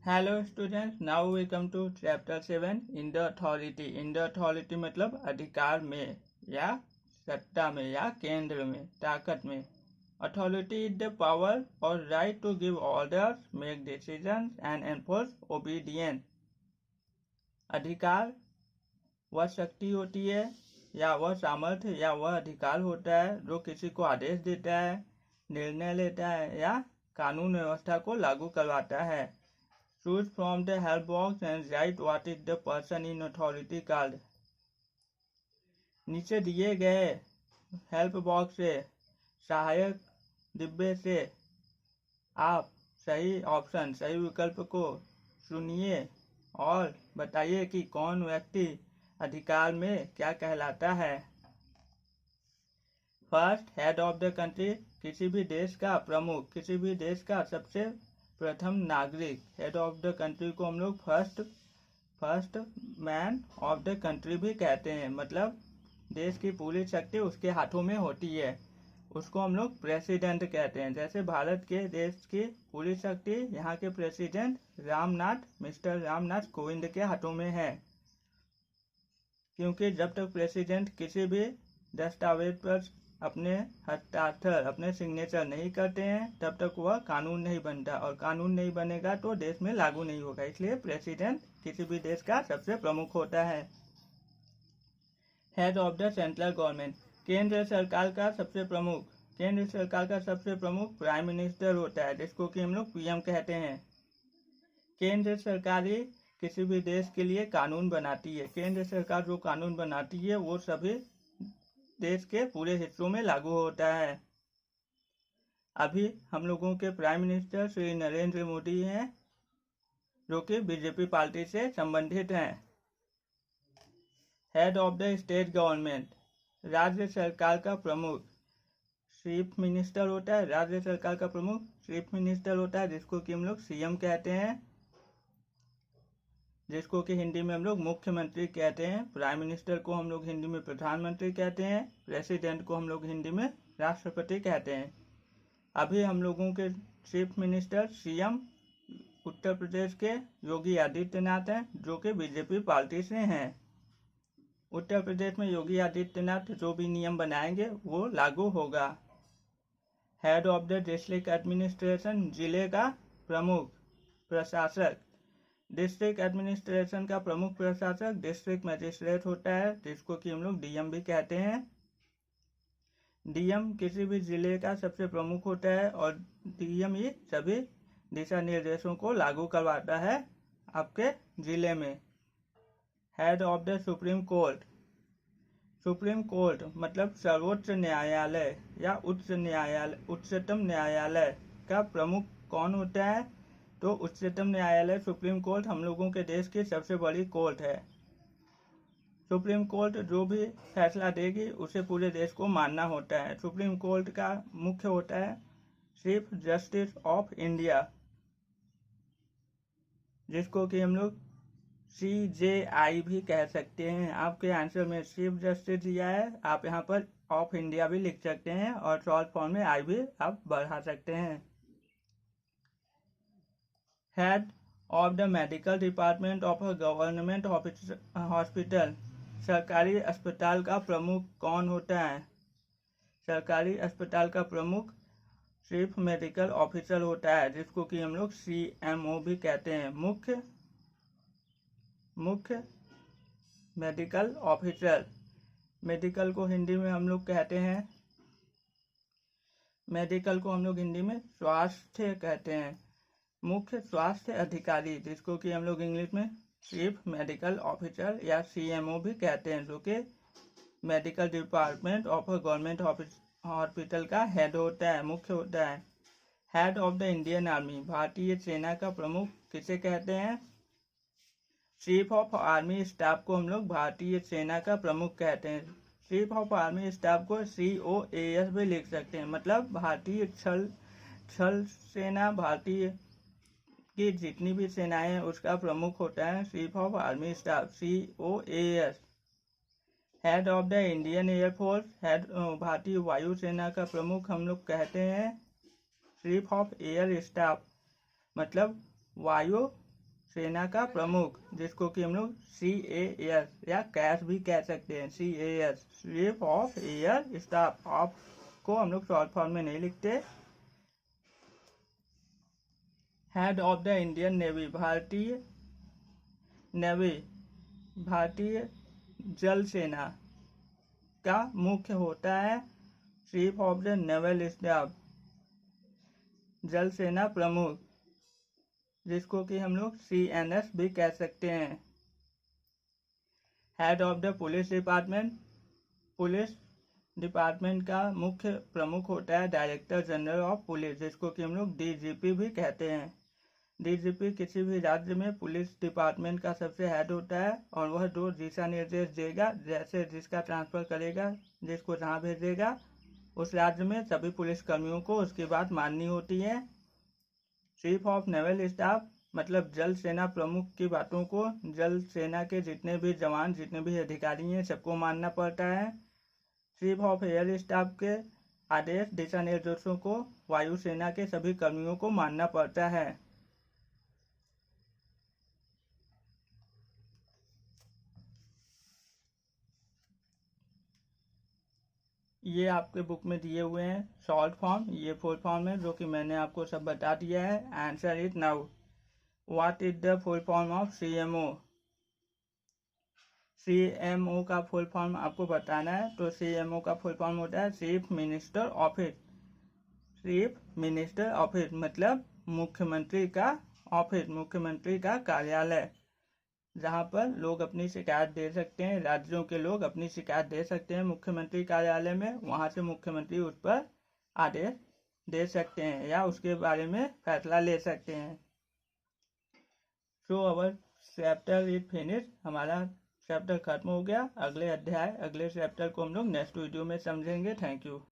Hello students, now we come to chapter 7 in the authority. In the authority मतलब अधिकार में या सत्ता में या केंद्र में, ताकत में। अथॉरिटी इज द पावर और right to give orders, make decisions and enforce obedience. अधिकार वह शक्ति होती है या वह सामर्थ्य या वह अधिकार होता है जो किसी को आदेश देता है, निर्णय लेता है या कानून व्यवस्था को लागू करवाता है। Choose from the help box and write what is the person in authority called. नीचे दिए गए हेल्प बॉक्स से, सहायक डिब्बे से आप सही ऑप्शन, सही विकल्प को चुनिए और बताइए कि कौन व्यक्ति अधिकार में क्या कहलाता है। First, head of the country, किसी भी देश का प्रमुख, किसी भी देश का सबसे प्रथम नागरिक। हेड ऑफ द कंट्री को हम लोग first man of the country भी कहते हैं, मतलब देश की पूरी शक्ति उसके हाथों में होती है, उसको हम लोग प्रेसिडेंट कहते हैं। जैसे भारत के देश की पूरी शक्ति यहाँ के प्रेसिडेंट मिस्टर रामनाथ कोविंद के हाथों में है, क्योंकि जब तक प्रेसिडेंट किसी भी दस्तावेज पर अपने हस्ताक्षर, अपने सिग्नेचर नहीं करते हैं तब तक वह कानून नहीं बनता, और कानून नहीं बनेगा तो देश में लागू नहीं होगा। इसलिए प्रेसिडेंट किसी भी देश का सबसे प्रमुख होता है। Head of the central government, केंद्र सरकार का सबसे प्रमुख प्राइम मिनिस्टर होता है, जिसको कि हम लोग पीएम कहते हैं। केंद्र सरकार किसी भी देश के लिए कानून बनाती है। केंद्र सरकार जो कानून बनाती है वो सभी देश के पूरे हिस्सों में लागू होता है। अभी हम लोगों के प्राइम मिनिस्टर श्री नरेंद्र मोदी हैं, जो कि बीजेपी पार्टी से संबंधित हैं। Head of the state government, राज्य सरकार का प्रमुख चीफ मिनिस्टर होता है। राज्य सरकार का प्रमुख चीफ मिनिस्टर होता है, जिसको कि हम लोग सीएम कहते हैं, जिसको कि हिंदी में हम लोग मुख्यमंत्री कहते हैं। प्राइम मिनिस्टर को हम लोग हिंदी में प्रधानमंत्री कहते हैं। प्रेसिडेंट को हम लोग हिंदी में राष्ट्रपति कहते हैं। अभी हम लोगों के chief minister CM Uttar Pradesh के योगी आदित्यनाथ हैं, जो कि बीजेपी पार्टी से हैं। उत्तर प्रदेश में योगी आदित्यनाथ जो भी नियम बनाएंगे वो लागू होगा। Head of the district administration, जिले का प्रमुख प्रशासक। डिस्ट्रिक्ट एडमिनिस्ट्रेशन का प्रमुख प्रशासक डिस्ट्रिक्ट मजिस्ट्रेट होता है, जिसको कि हम लोग डीएम भी कहते हैं। डीएम किसी भी जिले का सबसे प्रमुख होता है और डीएम ही सभी दिशा निर्देशों को लागू करवाता है आपके जिले में। Head of the supreme court, supreme court मतलब सर्वोच्च न्यायालय या उच्चतम न्यायालय का प्रमुख कौन होता है? तो उच्चतम न्यायालय सुप्रीम कोर्ट हम लोगों के देश की सबसे बड़ी कोर्ट है। सुप्रीम कोर्ट जो भी फैसला देगी उसे पूरे देश को मानना होता है। सुप्रीम कोर्ट का मुख्य होता है चीफ जस्टिस ऑफ इंडिया, जिसको कि हम लोग CJI भी कह सकते हैं। आपके आंसर में चीफ जस्टिस दिया है, आप यहाँ पर ऑफ इंडिया भी लिख सकते हैं और शॉर्ट फॉर्म में आई भी आप बढ़ा सकते हैं। Head of the medical department of a government hospital, सरकारी अस्पताल का प्रमुख कौन होता है? सरकारी अस्पताल का प्रमुख चीफ मेडिकल ऑफिसर होता है, जिसको कि हम लोग CMO भी कहते हैं, मुख्य मेडिकल ऑफिसर। मेडिकल को हिंदी में हम लोग कहते हैं, मेडिकल को हम लोग हिंदी में स्वास्थ्य कहते हैं। मुख्य स्वास्थ्य अधिकारी, जिसको कि हम लोग इंग्लिश में चीफ मेडिकल ऑफिसर या CMO भी कहते हैं, जो कि medical department of government hospital का हेड होता है, मुख्य होता है। Head of the Indian army, भारतीय सेना का प्रमुख किसे कहते हैं? चीफ ऑफ आर्मी स्टाफ को हम लोग भारतीय सेना का प्रमुख कहते हैं। चीफ ऑफ आर्मी स्टाफ को COAS भी लिख सकते हैं, मतलब भारतीय छल सेना, भारतीय की जितनी भी सेनाएं हैं उसका प्रमुख होता है chief of army staff, COAS। Head of the Indian air force, head भारतीय वायुसेना का प्रमुख हम लोग कहते हैं चीफ ऑफ एयर स्टाफ, मतलब वायु सेना का प्रमुख, जिसको कि हम लोग CAS या कैश भी कह सकते हैं, CAS chief of air staff. Of को हम लोग शॉर्ट फॉर्म में नहीं लिखते। Head of the Indian navy, भारतीय नेवी, भारतीय जल सेना का मुख्य होता है chief of the naval staff, जल सेना प्रमुख, जिसको कि हम लोग CNS भी कह सकते हैं। Head of the police department, police department का मुख्य प्रमुख होता है डायरेक्टर जनरल ऑफ पुलिस, जिसको कि हम लोग DGP भी कहते हैं। DGP किसी भी राज्य में पुलिस डिपार्टमेंट का सबसे हेड होता है और वह 2 दिशा निर्देश देगा, जैसे जिसका ट्रांसफर करेगा, जिसको जहाँ भेजेगा उस राज्य में सभी पुलिस कर्मियों को उसकी बात माननी होती है। चीफ ऑफ नेवल स्टाफ मतलब जल सेना प्रमुख की बातों को जल सेना के जितने भी जवान, जितने भी अधिकारी हैं, सबको मानना पड़ता है। चीफ ऑफ एयर स्टाफ के आदेश, दिशा निर्देशों को वायुसेना के सभी कर्मियों को मानना पड़ता है। ये आपके बुक में दिए हुए हैं शॉर्ट फॉर्म, ये फुल फॉर्म है जो कि मैंने आपको सब बता दिया है। Answer is now. What is the full form of CMO? CMO का फुल फॉर्म आपको बताना है, तो CMO का फुल फॉर्म होता है chief minister office. Chief minister office मतलब मुख्यमंत्री का ऑफिस, मुख्यमंत्री का कार्यालय, जहाँ पर लोग अपनी शिकायत दे सकते हैं, राज्यों के लोग अपनी शिकायत दे सकते हैं मुख्यमंत्री कार्यालय में। वहाँ से मुख्यमंत्री उस पर आदेश दे सकते हैं या उसके बारे में फैसला ले सकते हैं। सो अवर चैप्टर इज फिनिश, हमारा चैप्टर खत्म हो गया। अगले अध्याय, अगले चैप्टर को हम लोग नेक्स्ट वीडियो में समझेंगे। Thank you.